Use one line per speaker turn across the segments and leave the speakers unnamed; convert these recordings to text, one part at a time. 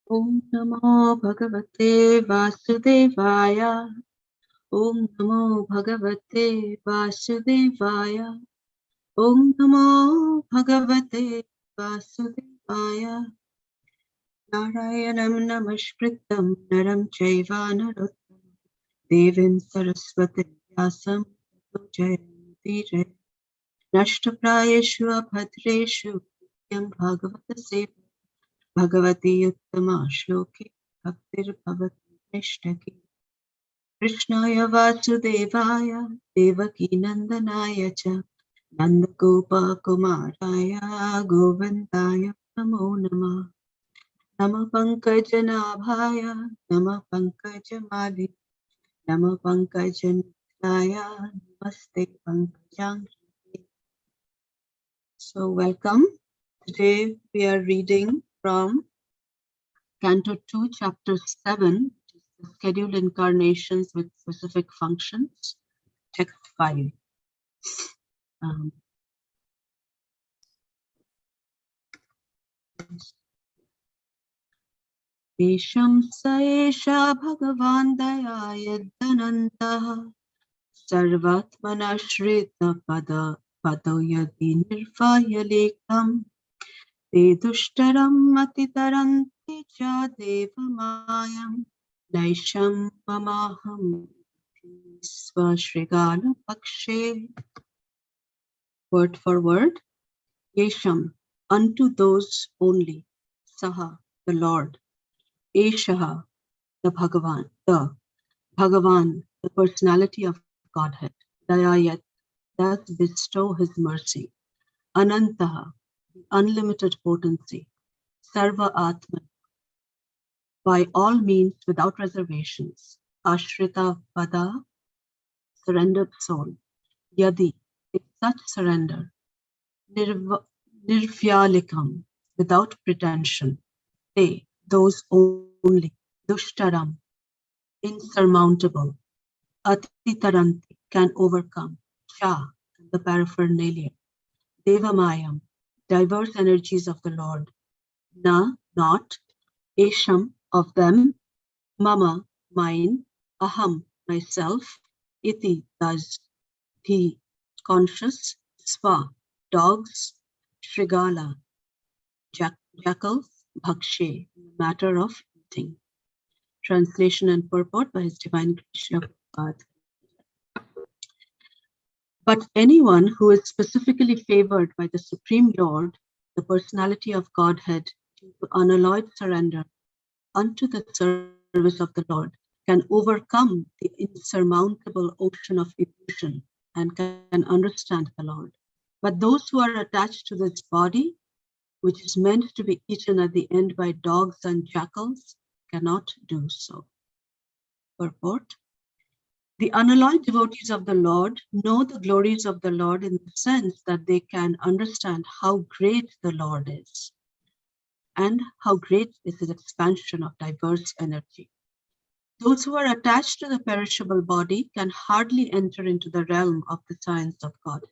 Om Namo Bhagavate Vasudevaya. Om Namo Bhagavate Vasudevaya. Om Namo Bhagavate Vasudevaya. Narayanam Namaskritam Naram Chaiva Narottam Devim Saraswati Vyasam Tato Jayanti. Nashtaprayeshu Abhadreshu Yam Bhagavata Seva Bhagavati Uttama Shloki Bhaktir Bhavati Nishtaki Krishnaya Vasudevaya Devaki Nandanaya Cha Nandagopa Kumaraya Govindaya Namo Namah Nama Pankajanabhaya Nama Pankajamali Nama Pankajanaya Namaste Pankajang. So welcome. Today we are reading from Canto 2, Chapter 7, the Scheduled Incarnations with Specific Functions, Text 5. Esham Saesha Bhagavan Dayayadhanantaha Sarvatmana Shrita Pada Padoyadi Nirvayalekam Vedushtaram Matitaranti Cha Devamayam Naisham Mamaham Swashrigala Pakshe. Word for word. Yesham, unto those only. Saha, the Lord. Eshaha, the Bhagavan, the personality of Godhead. Dayayat, does bestow his mercy. Anantaha, the unlimited potency. Sarva Atman, by all means without reservations. Ashrita Pada, surrendered soul. Yadi, if such surrender. Nirvyalikam, without pretension. They, those only. Dushtaram, insurmountable. Atitaranti, can overcome. Cha, the paraphernalia. Devamayam, diverse energies of the Lord. Na, not. Esham, of them. Mama, mine. Aham, myself. Iti, thus. He, conscious. Sva, dogs. Shrigala, jackals. Bhakshe, matter of eating. Translation and purport by His Divine Grace Prabhupada. But anyone who is specifically favored by the Supreme Lord, the personality of Godhead, due to unalloyed surrender unto the service of the Lord, can overcome the insurmountable ocean of illusion and can understand the Lord. But those who are attached to this body, which is meant to be eaten at the end by dogs and jackals, cannot do so. Purport. The unalloyed devotees of the Lord know the glories of the Lord in the sense that they can understand how great the Lord is and how great is his expansion of diverse energy. Those who are attached to the perishable body can hardly enter into the realm of the science of God.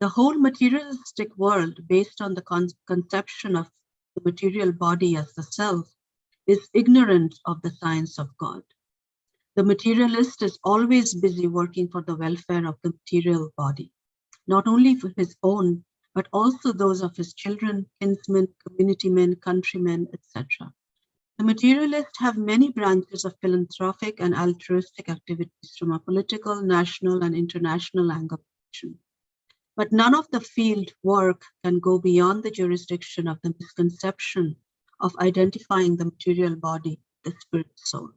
The whole materialistic world, based on the conception of the material body as the self, is ignorant of the science of God. The materialist is always busy working for the welfare of the material body, not only for his own, but also those of his children, kinsmen, community men, countrymen, etc. The materialists have many branches of philanthropic and altruistic activities from a political, national, and international angle. But none of the field work can go beyond the jurisdiction of the misconception of identifying the material body, the spirit soul.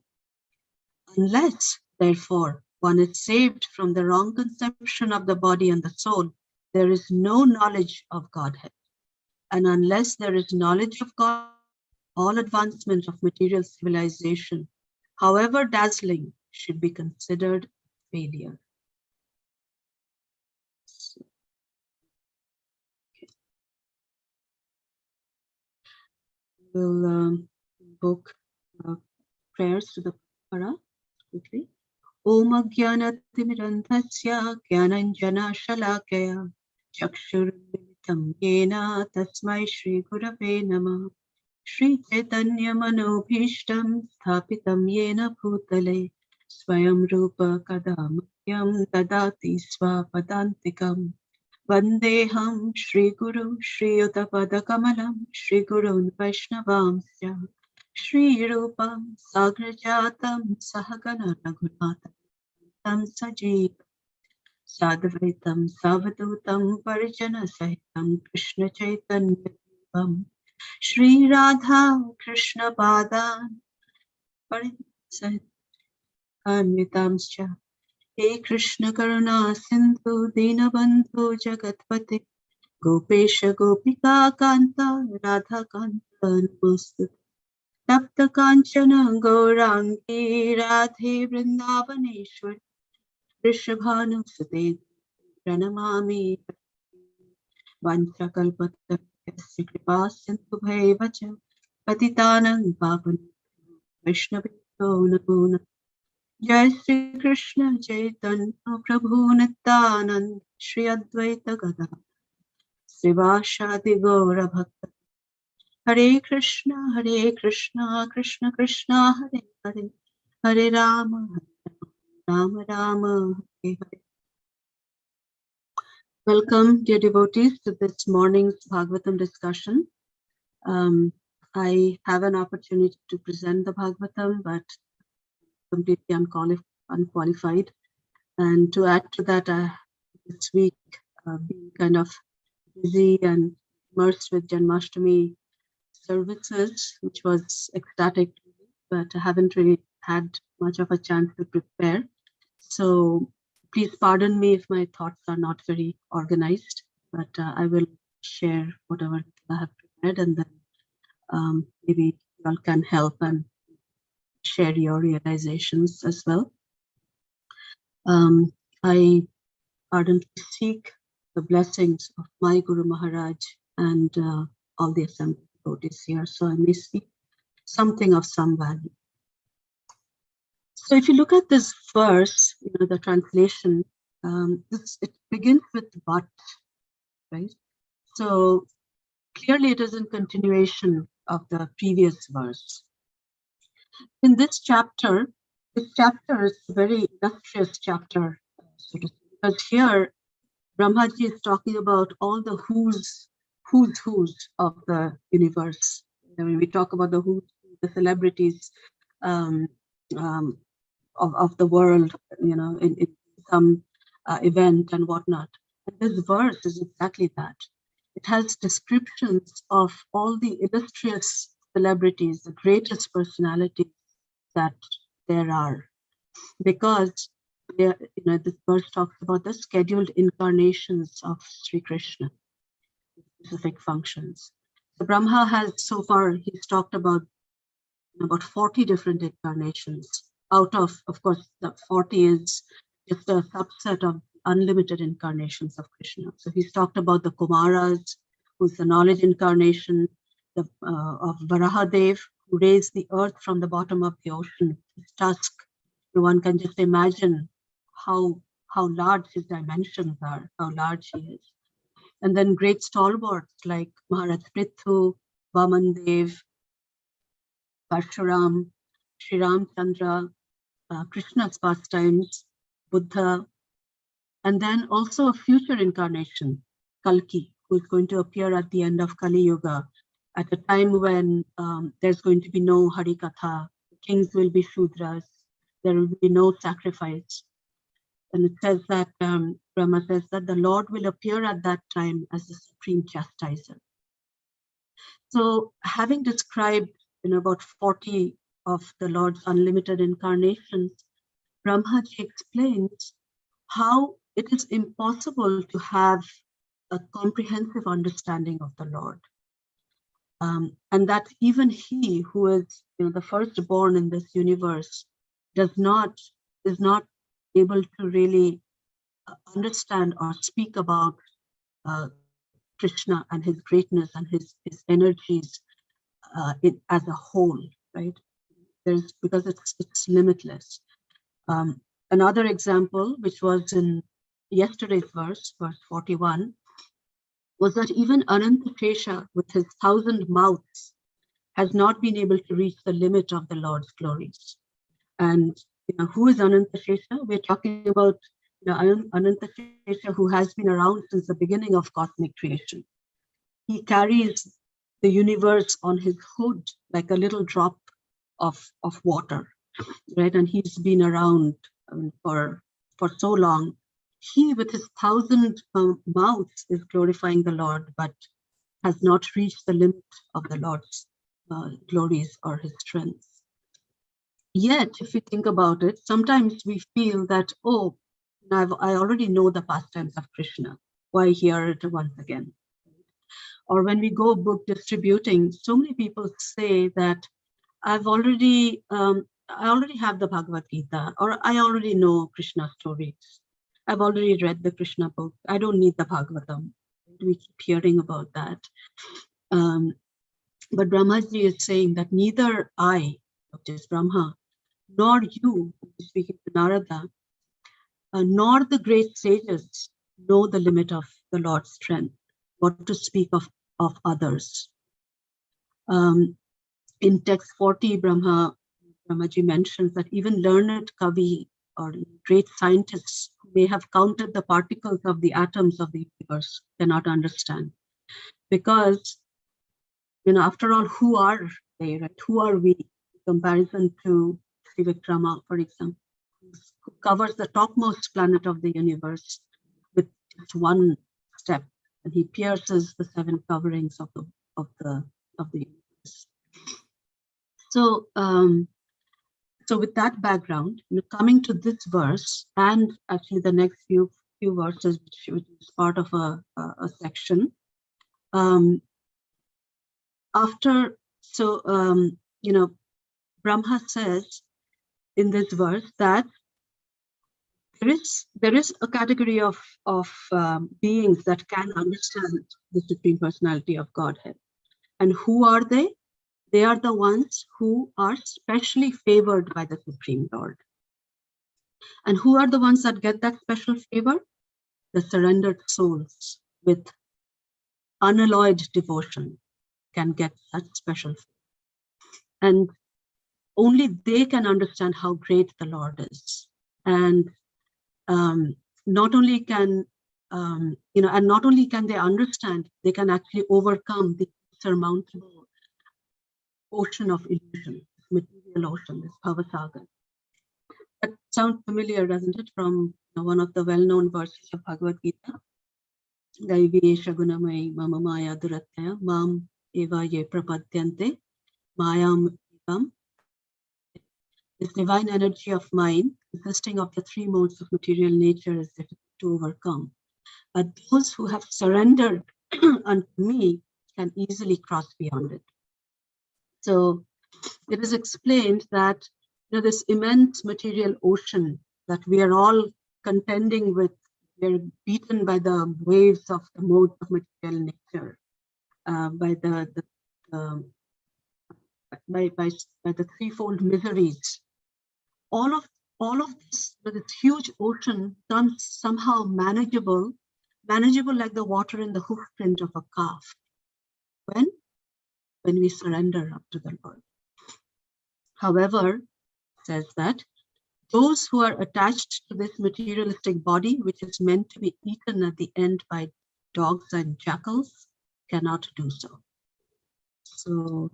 Unless, therefore, one is saved from the wrong conception of the body and the soul, there is no knowledge of Godhead. And unless there is knowledge of God, all advancement of material civilization, however dazzling, should be considered failure. We'll invoke prayers to the Para quickly. Om Jnanatimirandhasya Jnananjana Shalakaya Chakshurmilitam Yena Tasmai Shri Gurave Namah Shri Chaitanya Manobhishtam Sthapitam Yena Bhutale Swayam Rupa Kadamahyam Dadati Swapadantikam Vandeham Shri Guru Shri Uttapada Kamalam Shri Gurun Vaishnavamsya Shri Rupam Sagrajatam Sahagana Raghunatam Tam Sajeev Sadvaitam Savadutam Parijana Sahitam Krishna Chaitanya Devam Shri Radha Krishna Padan Parijana He Krishna Karuna Sindhu Dinabandhu Jagatpati Gopesha Gopika Kanta Radha Kanta Namastu Tapta Kanchana Gaurangi Radhe Vrindavaneshwari Rishabhanu Sute Pranamami Vanchakalpatarasya Kripa Sindhu Bhaivacha Patitanang Pavan Vaishnavito Namo Jai Shri Krishna Chaitanya Prabhu Nityanand Shri Advaita Gada Srivashadi Gaura Bhakta Hare Krishna Krishna Krishna Hare Hare Hare Rama Rama Rama Hare Hare. Welcome, dear devotees, to this morning's Bhagavatam discussion. I have an opportunity to present the Bhagavatam, but completely unqualified. And to add to that, this week being kind of busy and immersed with Janmashtami services, which was ecstatic, but I haven't really had much of a chance to prepare. So please pardon me if my thoughts are not very organized, but I will share whatever I have prepared, and then maybe you all can help and share your realizations as well. I ardently seek the blessings of my Guru Maharaj and all the assembled devotees here, so I may speak something of some value. So if you look at this verse, the translation, it begins with but, right? So clearly it is in continuation of the previous verse. In this chapter is a very illustrious chapter, so to speak, because here Brahmaji is talking about all the who's of the universe. When we talk about the celebrities of the world, in some event and whatnot. And this verse is exactly that. It has descriptions of all the illustrious celebrities, the greatest personalities that there are, because this verse talks about the scheduled incarnations of Sri Krishna, specific functions. So Brahma has so far, he's talked about 40 different incarnations. Out of course, the 40 is just a subset of unlimited incarnations of Krishna. So he's talked about the Kumaras, who's the knowledge incarnation, of Varahadev, who raised the earth from the bottom of the ocean, his tusk. One can just imagine how large his dimensions are, how large he is. And then great stalwarts like Maharaj Prithu, Vamandev, Parshuram, Sri Ramchandra, Krishna's pastimes, Buddha, and then also a future incarnation, Kalki, who is going to appear at the end of Kali Yuga, at a time when there's going to be no Harikatha, kings will be Shudras, there will be no sacrifice. And it says that, Brahma says that the Lord will appear at that time as the supreme chastiser. So having described about 40 of the Lord's unlimited incarnations, Brahmaji explains how it is impossible to have a comprehensive understanding of the Lord. And that even he who is the firstborn in this universe is not able to really understand or speak about Krishna and his greatness and his energies as a whole, right? Because it's limitless. Another example, which was in yesterday's verse 41, was that even Anantashesha, with his 1,000 mouths, has not been able to reach the limit of the Lord's glories. And who is Ananta Shesha? We're talking about Ananta Shesha, who has been around since the beginning of cosmic creation. He carries the universe on his hood like a little drop of water, right? And he's been around for so long. He, with his 1,000 mouths, is glorifying the Lord, but has not reached the limit of the Lord's glories or his strength. Yet, if we think about it, sometimes we feel that, oh, I already know the pastimes of Krishna. Why hear it once again? Or when we go book distributing, so many people say that I already have the Bhagavad Gita, or I already know Krishna stories. I've already read the Krishna book. I don't need the Bhagavatam. We keep hearing about that. But Brahmaji is saying that neither I, which is Brahma, nor you, speaking to Narada, nor the great sages know the limit of the Lord's strength, what to speak of others. In text 40, Brahmaji mentions that even learned Kavi or great scientists who may have counted the particles of the atoms of the universe cannot understand. Because, after all, who are they, right? Who are we in comparison to Sri Vikrama, for example, who covers the topmost planet of the universe with just one step, and he pierces the 7 coverings of the universe. So, so with that background, coming to this verse, and actually the next few verses, which is part of a section. Brahma says in this verse that there is a category of beings that can understand the Supreme Personality of Godhead. And who are they? They are the ones who are specially favored by the Supreme Lord. And who are the ones that get that special favor? The surrendered souls with unalloyed devotion can get such special favor. And only they can understand how great the Lord is. And not only can they understand, they can actually overcome the insurmountable ocean of illusion, material ocean, this Bhavasagar. That sounds familiar, doesn't it, from one of the well-known verses of Bhagavad Gita? Daiviyesha gunamai mama maya duratyaya mam eva ye prapadyante mayam evam. This divine energy of mine, consisting of the 3 modes of material nature, is difficult to overcome. But those who have surrendered unto me can easily cross beyond it. So it is explained that this immense material ocean that we are all contending with, we are beaten by the waves of the modes of material nature, by the threefold miseries. All of this huge ocean becomes somehow manageable like the water in the hoof print of a calf. When we surrender up to the Lord. However, says that those who are attached to this materialistic body, which is meant to be eaten at the end by dogs and jackals, cannot do so. So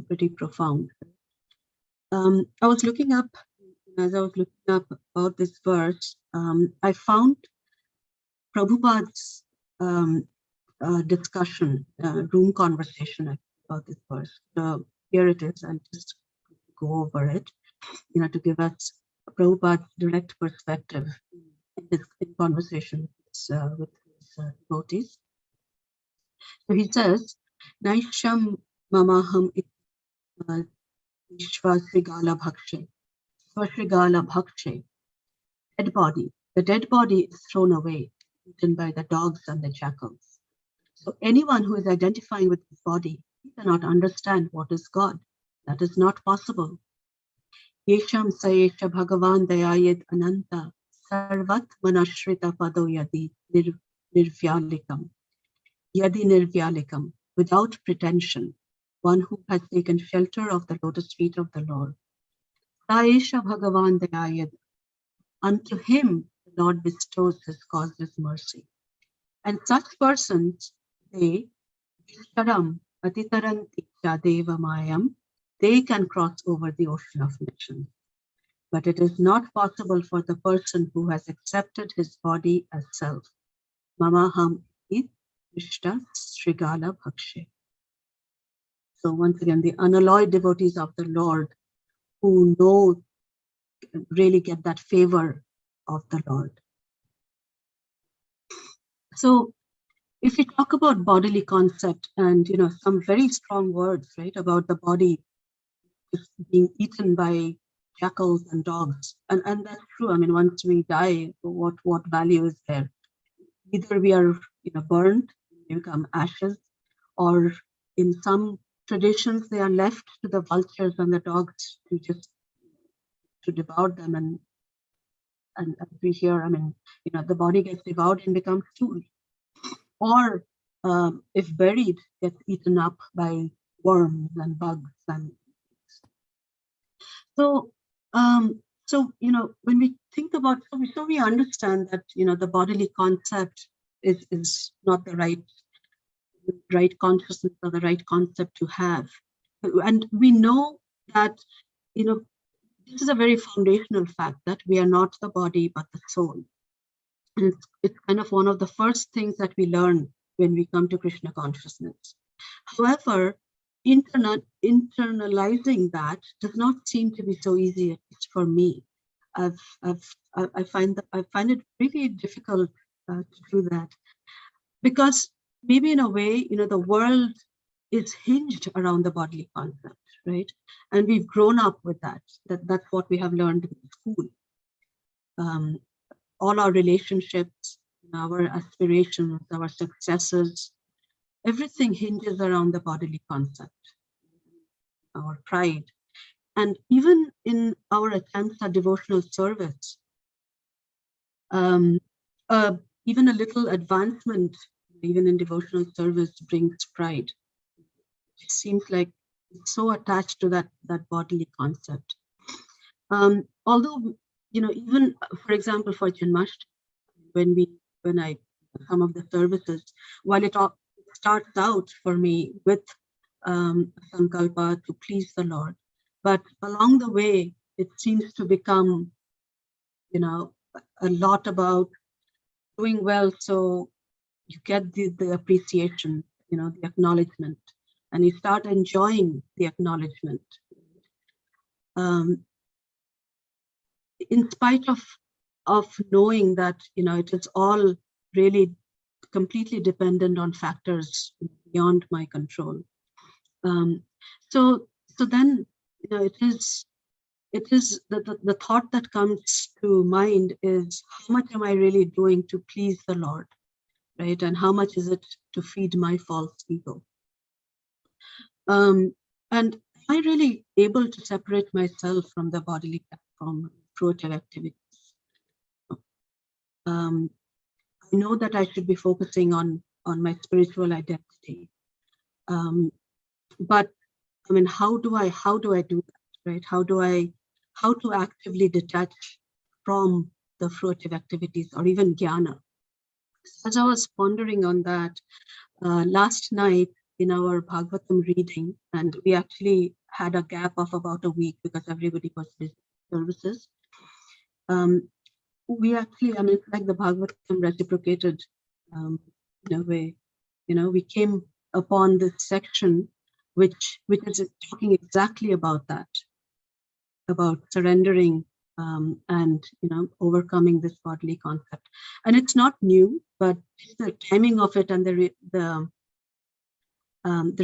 pretty profound. As I was looking up about this verse, I found Prabhupada's discussion, room conversation about this verse. Here it is. I'll just go over it, to give us Prabhupada's direct perspective in conversation with his devotees. So he says, Naisham mamaham Ishvasrigala bhakshe. Svasrigala bhakshe. Dead body. The dead body is thrown away, eaten by the dogs and the jackals. So anyone who is identifying with his body cannot understand what is God. That is not possible. Yesham sayesha bhagavan dayayed ananta sarvat manashrita pado yadi nirvyalikam. Yadi nirvyalikam, without pretension. one who has taken shelter of the lotus feet of the Lord. Saesha Bhagavan Dayayad. Unto him the Lord bestows his causeless mercy. And such persons, they, Visharam Atitaranti Chadeva Mayam, they can cross over the ocean of nations. But it is not possible for the person who has accepted his body as self. Mamaham iti Vishta Srigala Bhakshe. So once again, the unalloyed devotees of the Lord who know, really get that favor of the Lord. So if we talk about bodily concept and, some very strong words, right, about the body being eaten by jackals and dogs, and that's true. I mean, once we die, what value is there? Either we are, burned, we become ashes, or in some traditions they are left to the vultures and the dogs to devour them, and we hear, I mean, the body gets devoured and becomes stool, or if buried, gets eaten up by worms and bugs. And so when we think about, so we understand that the bodily concept is not the right consciousness or the right concept to have. And we know that this is a very foundational fact, that we are not the body but the soul. And it's kind of one of the first things that we learn when we come to Krishna consciousness. However, internalizing that does not seem to be so easy, at least for me. I find it really difficult to do that, because maybe in a way, the world is hinged around the bodily concept, right? And we've grown up with that's what we have learned in school. All our relationships, our aspirations, our successes, everything hinges around the bodily concept, our pride. And even in our attempts at devotional service, even a little advancement, even in devotional service, brings pride. It seems like it's so attached to that bodily concept. Although, even, for example, for Janmashtami, some of the services, while it all starts out for me with sankalpa to please the Lord, but along the way, it seems to become, a lot about doing well, so you get the appreciation, the acknowledgement, and you start enjoying the acknowledgement. In spite of knowing that, it is all really completely dependent on factors beyond my control. So then, it is the thought that comes to mind is, how much am I really doing to please the Lord, right? And how much is it to feed my false ego? And am I really able to separate myself from the bodily from fruitive activities? I know that I should be focusing on my spiritual identity, but I mean, how do I do that, right? How to actively detach from the fruitive activities or even jnana? As I was pondering on that last night in our Bhagavatam reading, and we actually had a gap of about a week because everybody was busy services. We actually, I mean, it's like the Bhagavatam reciprocated in a way. We came upon this section which is talking exactly about that, about surrendering and overcoming this bodily concept. And it's not new, but the timing of it and the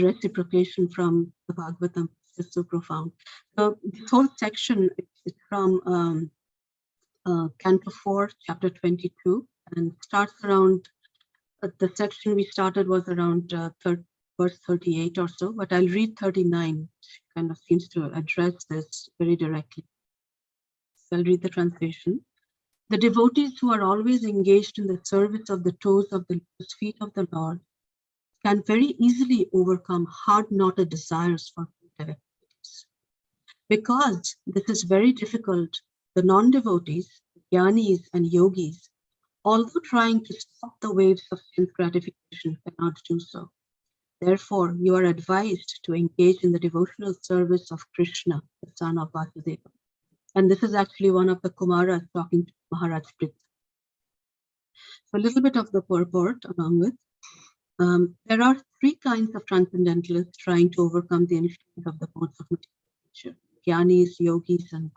reciprocation from the Bhagavatam is so profound. So this whole section is from Canto 4, Chapter 22, and starts around, the section we started was around verse 38 or so, but I'll read 39, which kind of seems to address this very directly. So I'll read the translation. The devotees who are always engaged in the service of the toes of the feet of the Lord can very easily overcome hard-knotted desires for creative activities. Because this is very difficult, the non-devotees, jnanis and yogis, although trying to stop the waves of sense gratification, cannot do so. Therefore, you are advised to engage in the devotional service of Krishna, the son of Vasudeva. And this is actually one of the Kumaras talking to Maharaj Pritha. So a little bit of the purport along with. There are three kinds of transcendentalists trying to overcome the influence of the modes of material nature: jnanis, yogis, and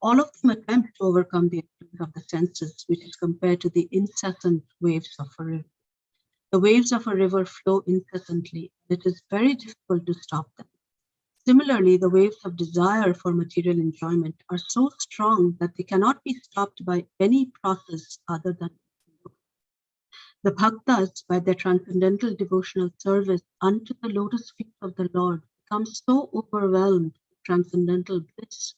all of them attempt to overcome the influence of the senses, which is compared to the incessant waves of a river. The waves of a river flow incessantly, and it is very difficult to stop them. Similarly, the waves of desire for material enjoyment are so strong that they cannot be stopped by any process other than the bhaktas, by their transcendental devotional service unto the lotus feet of the Lord, become so overwhelmed with transcendental bliss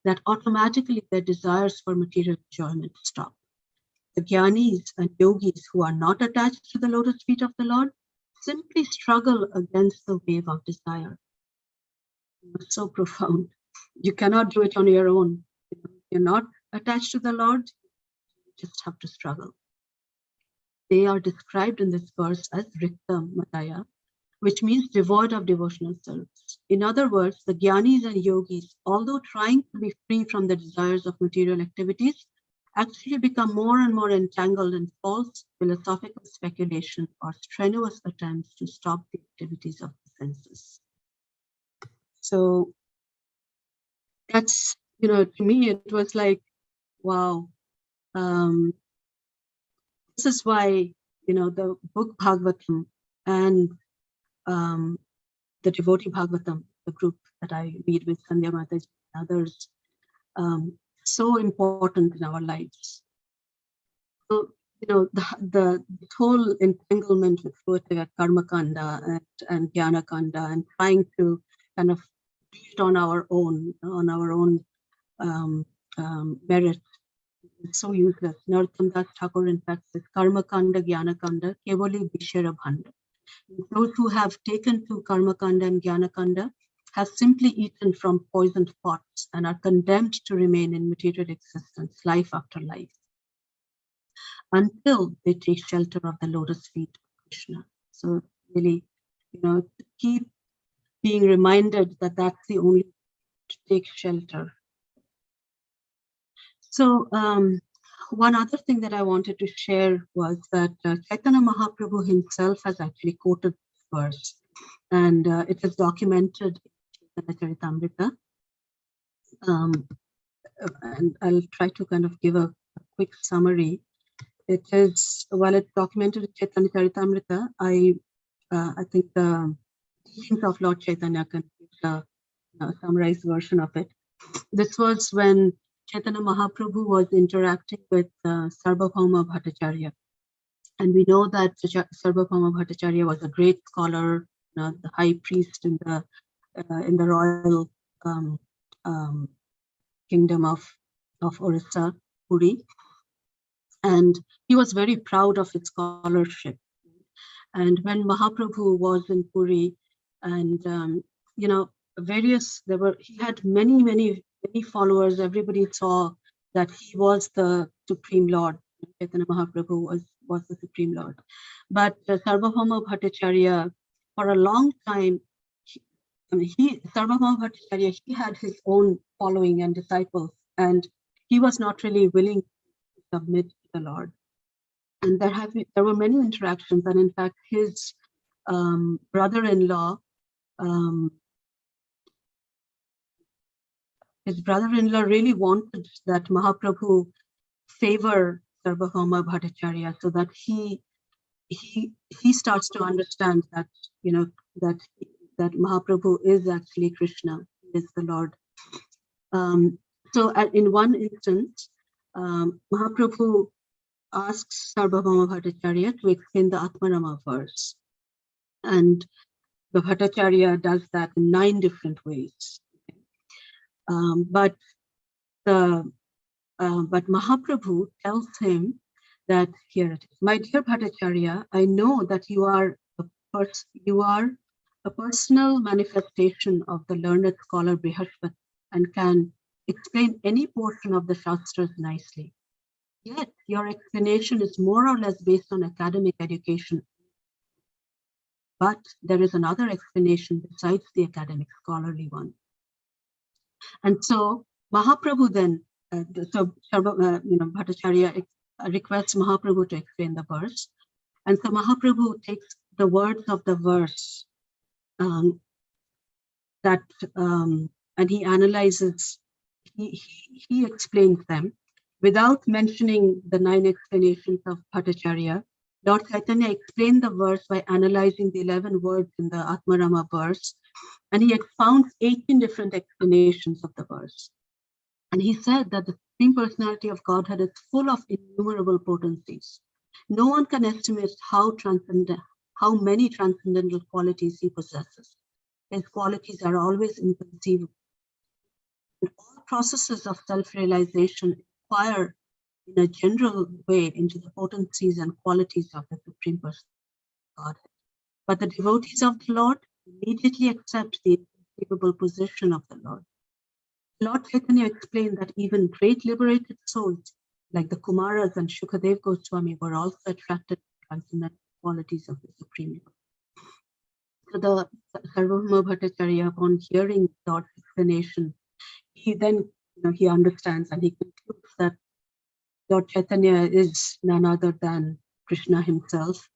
that automatically their desires for material enjoyment stop. The jnanis and yogis who are not attached to the lotus feet of the Lord simply struggle against the wave of desire. It's so profound. You cannot do it on your own. You're not attached to the Lord, you just have to struggle. They are described in this verse as rikta mataya, which means devoid of devotional service. In other words, the jnanis and yogis, although trying to be free from the desires of material activities, actually become more and more entangled in false philosophical speculation or strenuous attempts to stop the activities of the senses. So that's, to me, it was like, wow. This is why, the book Bhagavatam and the devotee Bhagavatam, the group that I lead with Sandhya Mathaji and others, so important in our lives. So, the whole entanglement with karma kanda and jnana kanda, and trying to kind of do it on our own merit, is so useless. Narottam Das Thakur, in fact, says karma kanda, jnana kanda, kevali bishara bhanda. Those who have taken to karma kanda and jnana kanda have simply eaten from poisoned pots and are condemned to remain in material existence, life after life, until they take shelter of the lotus feet of Krishna. So really, keep being reminded that that's the only way to take shelter. So one other thing that I wanted to share was that Chaitanya Mahaprabhu himself has actually quoted this verse, and it is documented in Chaitanya Charitamrita. And I'll try to kind of give a quick summary. It is, while it's documented in Chaitanya Charitamrita, I think the teachings of Lord Chaitanya can give a summarized version of it. This was when Chaitanya Mahaprabhu was interacting with Sarvabhauma Bhattacharya. And we know that Sarvabhauma Bhattacharya was a great scholar, the high priest in the royal kingdom of Orissa, Puri. And he was very proud of his scholarship. And when Mahaprabhu was in Puri, and he had many followers. Everybody saw that he was the Supreme Lord. Chaitanya Mahaprabhu was the Supreme Lord. But Sarvabhauma Bhattacharya, for a long time, Sarvabhauma Bhattacharya, he had his own following and disciples, and he was not really willing to submit to the Lord. And there were many interactions, and in fact, his brother-in-law really wanted that Mahaprabhu favor Sarvabhauma Bhattacharya, so that he starts to understand that that Mahaprabhu is actually Krishna, is the Lord. So in one instance, Mahaprabhu asks Sarvabhauma Bhattacharya to explain the Atmarama verse, and the Bhattacharya does that in 9 different ways. But Mahaprabhu tells him that, here it is, my dear Bhattacharya, I know that you are you are a personal manifestation of the learned scholar Brihaspati and can explain any portion of the Shastras nicely. Yet your explanation is more or less based on academic education. But there is another explanation besides the academic scholarly one. And so Mahaprabhu then, Bhattacharya requests Mahaprabhu to explain the verse. And so Mahaprabhu takes the words of the verse and he analyzes, he explains them without mentioning the 9 explanations of Bhattacharya. Lord Chaitanya explained the verse by analyzing the 11 words in the Atmarama verse, and he expounds 18 different explanations of the verse. And he said that the Supreme Personality of Godhead is full of innumerable potencies. No one can estimate how many transcendental qualities he possesses. His qualities are always inconceivable. And all processes of self-realization inquire in a general way into the potencies and qualities of the Supreme Personality of Godhead. But the devotees of the Lord immediately accept the inconceivable position of the Lord. Lord Chaitanya explained that even great liberated souls like the Kumaras and Shukadev Goswami were also attracted to transcendental qualities of the Supreme Lord. So the Sarvabhauma Bhattacharya, upon hearing Lord's explanation, he then he understands and he concludes that Lord Chaitanya is none other than Krishna himself.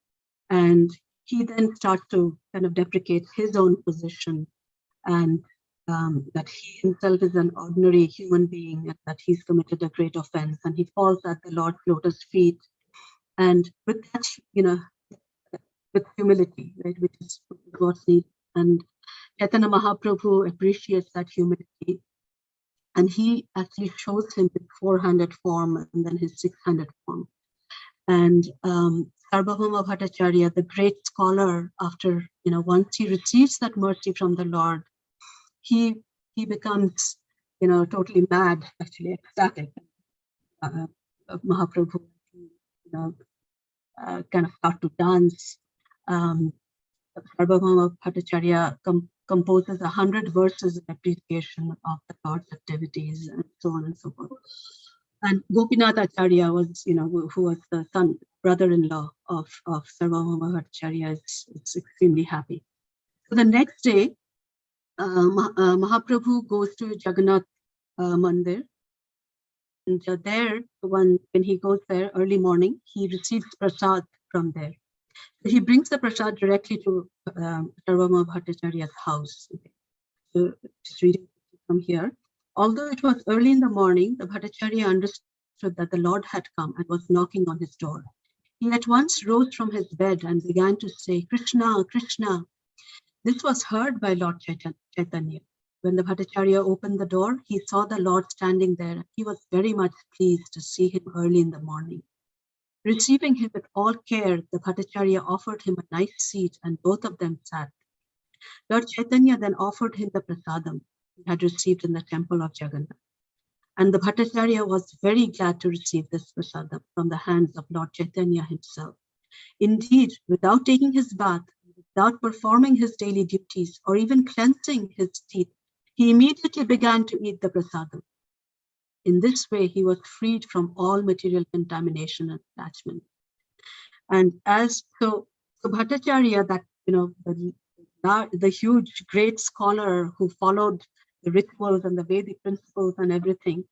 And he then starts to kind of deprecate his own position and that he himself is an ordinary human being and that he's committed a great offense, and he falls at the Lord's lotus feet. And with that, with humility, right, which is what's needed. And Chaitanya Mahaprabhu appreciates that humility, and he actually shows him his 4-handed form and then his 6-handed form. And Sarvabhauma Bhattacharya, the great scholar, after once he receives that mercy from the Lord, he becomes totally mad, actually ecstatic. Mahaprabhu kind of start to dance. Sarvabhauma Bhattacharya composes 100 verses in appreciation of the Lord's activities, and so on and so forth. And Gopinath Acharya was, who was the brother-in-law of Sarvabhauma Bhattacharya, is extremely happy. So the next day, Mahaprabhu goes to Jagannath Mandir, and there, when he goes there early morning, he receives prasad from there. So he brings the prasad directly to Sarvabhauma Bhattacharya's house. So just reading from here. Although it was early in the morning, the Bhattacharya understood that the Lord had come and was knocking on his door. He at once rose from his bed and began to say, "Krishna, Krishna." This was heard by Lord Chaitanya. When the Bhattacharya opened the door, he saw the Lord standing there. He was very much pleased to see him early in the morning. Receiving him with all care, the Bhattacharya offered him a nice seat, and both of them sat. Lord Chaitanya then offered him the prasadam he had received in the temple of Jagannath. And the Bhattacharya was very glad to receive this prasadam from the hands of Lord Chaitanya himself. Indeed, without taking his bath, without performing his daily duties, or even cleansing his teeth, he immediately began to eat the prasadam. In this way, he was freed from all material contamination and attachment. And so Bhattacharya, that the huge, great scholar who followed the rituals and the Vedic principles and everything,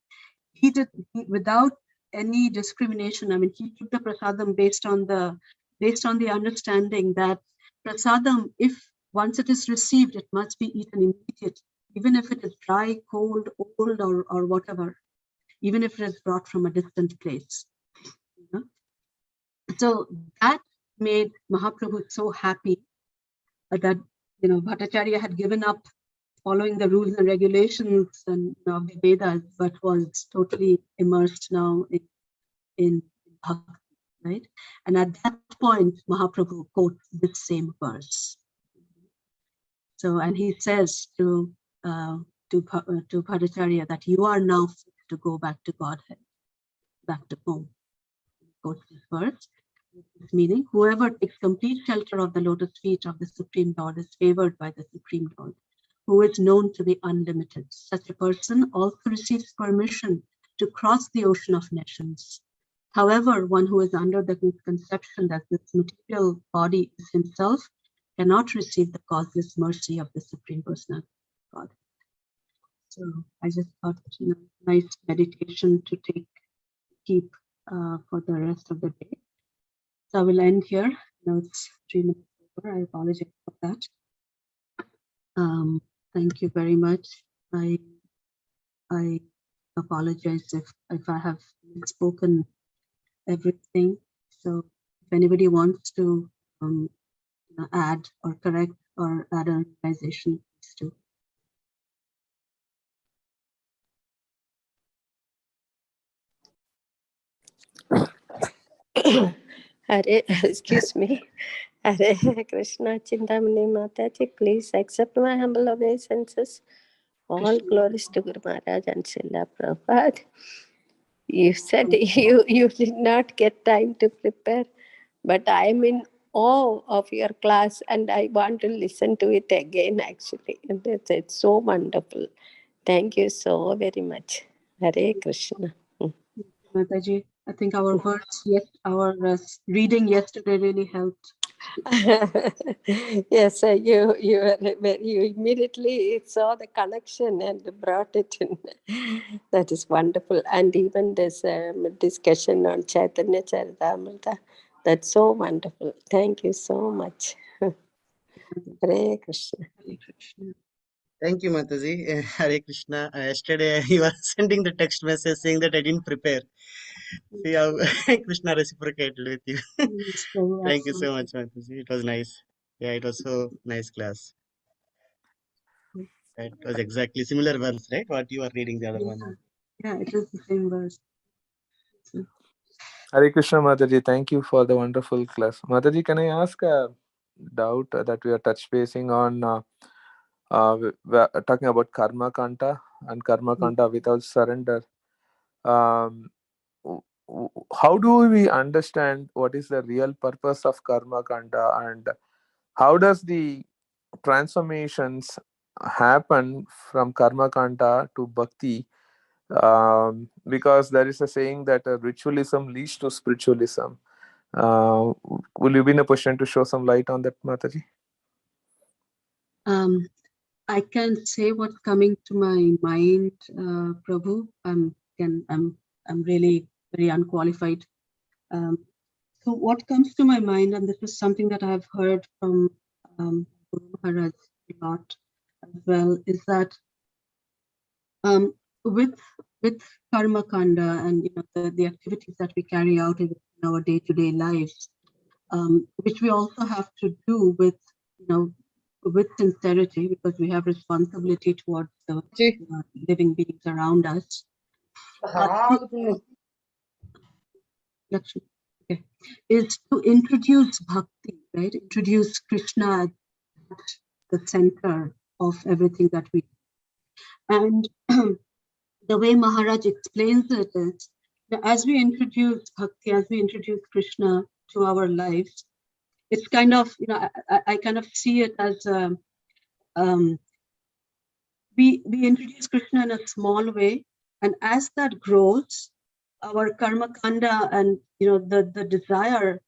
he without any discrimination. I mean, he took the prasadam based on the understanding that prasadam, if once it is received, it must be eaten immediately, even if it is dry, cold, old, or whatever, even if it is brought from a distant place. So that made Mahaprabhu so happy that Bhattacharya had given up following the rules and regulations and of the Vedas, but was totally immersed now in Bhakti, right? And at that point, Mahaprabhu quotes this same verse. So, and he says to Bhattacharya that you are now fit to go back to Godhead, back to home. He quotes this verse. Meaning, whoever takes complete shelter of the lotus feet of the Supreme Lord is favored by the Supreme Lord, who is known to be unlimited. Such a person also receives permission to cross the ocean of nations. However, one who is under the misconception that this material body is himself cannot receive the causeless mercy of the Supreme Personality of God. So I just thought, nice meditation to keep for the rest of the day. So I will end here. Now it's 3 minutes over. I apologize for that. Thank you very much. I apologize if I have spoken everything. So if anybody wants to add or correct or add a realization, please do.
Hare, excuse me. Hare Krishna Cintamani Mataji, please accept my humble obeisances. All glories to Guru Maharaj and Srila Prabhupada. You said you did not get time to prepare, but I am in awe of your class and I want to listen to it again actually. And it's so wonderful. Thank you so very much. Hare Krishna.
Mataji, I think our words, our reading yesterday really helped.
Yes, you immediately saw the connection and brought it in. That is wonderful. And even this discussion on Chaitanya Charitamrita, that's so wonderful. Thank you so much. Hare Krishna.
Hare Krishna.
Thank you, Mathaji. Hare Krishna. Yesterday, you were sending the text message saying that I didn't prepare. See how Krishna reciprocated with you. Thank you so much, Mathaji. It was nice. Yeah, it was so nice class. It was exactly similar verse, right? What you are reading the other one.
Yeah, it is the same verse.
Hare Krishna, Mataji. Thank you for the wonderful class. Mataji, can I ask a doubt that we are touch basing on talking about karma kanta and karma kanta without surrender? How do we understand what is the real purpose of karma kanta, and how does the transformations happen from karma kanta to bhakti? Because there is a saying that ritualism leads to spiritualism. Will you be in a position to show some light on that, Mataji?
I can say what's coming to my mind, Prabhu. I'm really very unqualified. So what comes to my mind, and this is something that I've heard from Guru Maharaj a lot as well, is that with karma kanda and the activities that we carry out in our day-to-day lives, which we also have to do with sincerity, because we have responsibility towards the living beings around us. Okay. Is to introduce bhakti, right? Introduce Krishna at the center of everything that we do. And the way Maharaj explains it is, as we introduce bhakti, as we introduce Krishna to our lives, it's kind of, I kind of see it as we introduce Krishna in a small way, and as that grows, our karma kanda and the desire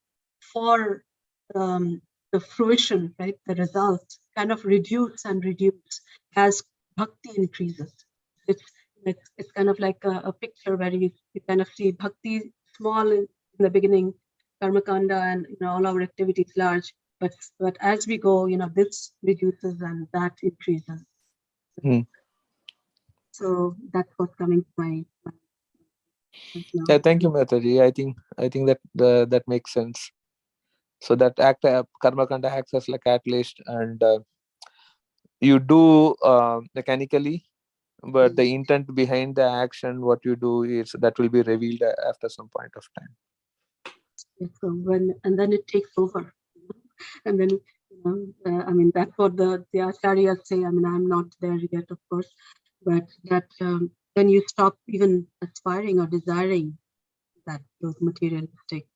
for the fruition, right, the results, kind of reduce as bhakti increases. It's kind of like a picture where you kind of see bhakti small in the beginning, karma kanda and all our activities large, but as we go, this reduces and that increases. So that's what's coming to my mind.
Yeah, thank you, Mataji. I think that makes sense. So that karma kanda acts as like catalyst, and you do mechanically, but the intent behind the action, what you do, is that will be revealed after some point of time.
So and then it takes over, and then I mean that's what the acharyas say. I mean, I'm not there yet, of course, but that then you stop even aspiring or desiring that those materialistic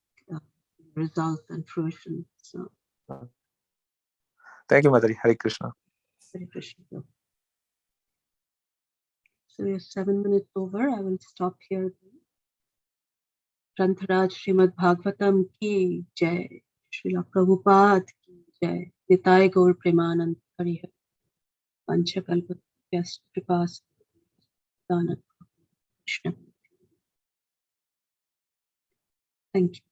result and fruition. So,
thank you, Mataji. Hare Krishna.
Hare Krishna. So we are 7 minutes over. I will stop here. Grantharaj Srimad Bhagavatam ki jai. Srila Prabhupada ki jai. Nitai Gaur Premanand Hari Hari. Panchakalpatyas Kripas Dhanat Krishna. Thank you.